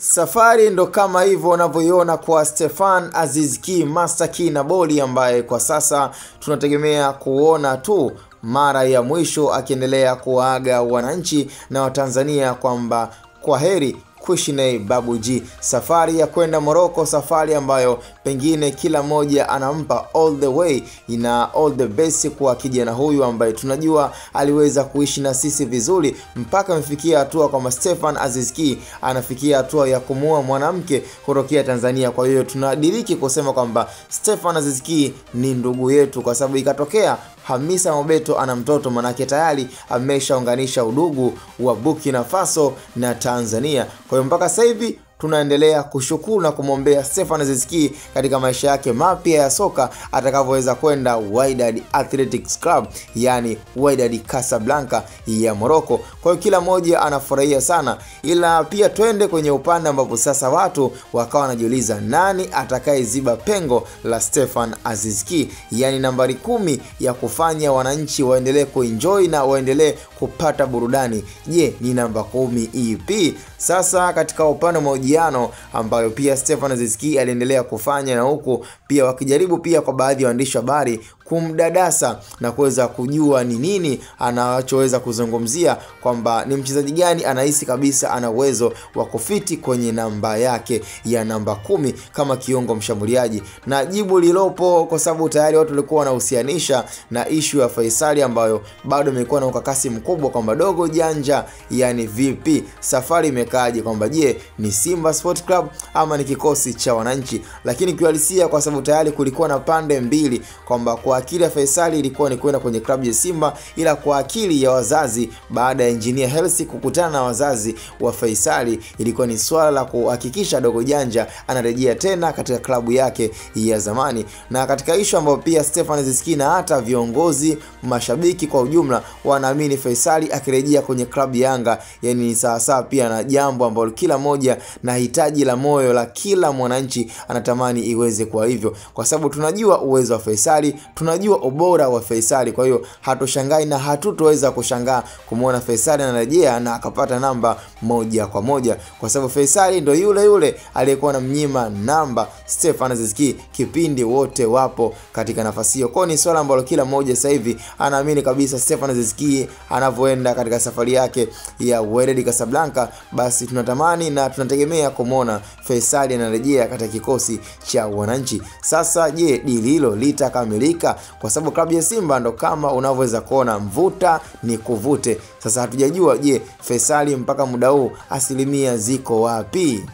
Safari ndo kama hivyo unavyoiona kwa Stefan Aziz Ki, Master Ki na Boli, ambaye kwa sasa tunategemea kuona tu mara ya mwisho akiendelea kuaga wananchi na Watanzania kwamba kwaheri Kushine Babu G. Safari ya kwenda Morocco, safari ambayo pengine kila moja anampa all the way na all the best kwa kijana huyu ambaye tunajua aliweza kuishi na sisi vizuri mpaka amefikia hatua kama Stefan Aziz Ki anafikia hatua ya kumuoa mwanamke kutokea Tanzania. Kwa hiyo tunadiriki kusema kwamba Stefan Aziz Ki ni ndugu yetu, kwa sababu ikatokea Hamisa Mobeto ana mtoto, manake tayari ameshaunganisha udugu wa Burkina Faso na Tanzania. Kwa hiyo mpaka sasa hivi tunaendelea kushukuru na kumwombea Stefan Aziz Ki katika maisha yake mapya ya soka atakavyoweza kwenda Wydad Athletics Club, yani Wydad Casablanca ya Morocco. Kwa hiyo kila mmoja anafurahia sana, ila pia twende kwenye upande ambapo sasa watu wakawa wanajiuliza nani atakayeziba pengo la Stefan Aziz Ki, yani nambari 10 ya kufanya wananchi waendelee kuenjoy na waendelee kupata burudani. Je, ni namba 10 ipi? Sasa katika upande mahojiano ambayo pia Stefan Aziz Ki aliendelea kufanya, na huku pia wakijaribu pia kwa baadhi ya waandishi habari kumdadasa na kuweza kujua ni nini anachoweza kuzungumzia, kwamba ni mchezaji gani anahisi kabisa ana uwezo wa kufiti kwenye namba yake ya namba 10 kama kiungo mshambuliaji. Na jibu lilopo, kwa sababu tayari watu walikuwa wanahusianisha na issue ya Faisali ambayo bado imekuwa na ukakasi mkubwa kwamba dogo janja, yani VP safari imekaaje, kwamba je ni Simba Sport Club ama ni kikosi cha wananchi. Lakini kiuhalisia, kwa sababu tayari kulikuwa na pande mbili, kwamba kwa akili ya Faisali ilikuwa ni kwenda kwenye klabu ya Simba, ila kwa akili ya wazazi baada ya Engineer Hersi kukutana na wazazi wa Faisali ilikuwa ni swala la kuhakikisha dogo janja anarejea tena katika klabu yake ya zamani. Na katika issue ambayo pia Stefan Aziz Ki na hata viongozi, mashabiki kwa ujumla wanaamini Faisali akirejea kwenye klabu ya Yanga, yani ni sawa pia na jambo ambalo kila moja na hitaji la moyo la kila mwananchi anatamani iweze kwa hivyo, kwa sababu tunajua uwezo wa Faisali, tunajua ubora wa Faisali. Kwa hiyo hatoshangai na hatutoweza kushangaa kumuona Faisali anarejea na akapata namba moja kwa moja, kwa sababu Faisali ndo yule aliyekuwa na mnyima namba Stefan Aziz Ki kipindi wote wapo katika nafasi hiyo. Kwa ni swala ambalo kila mmoja sasa hivi anaamini kabisa Stefan Aziz Ki anavyoenda katika safari yake ya Wydad Casablanca, basi tunatamani na tunategemea kumuona Faisali anarejea katika kikosi cha wananchi. Sasa je, dili hilo litakamilika? Kwa sababu klabu ya Simba ndo kama unavyoweza kuona mvuta ni kuvute. Sasa hatujajua je Faisali mpaka muda huu asilimia ziko wapi?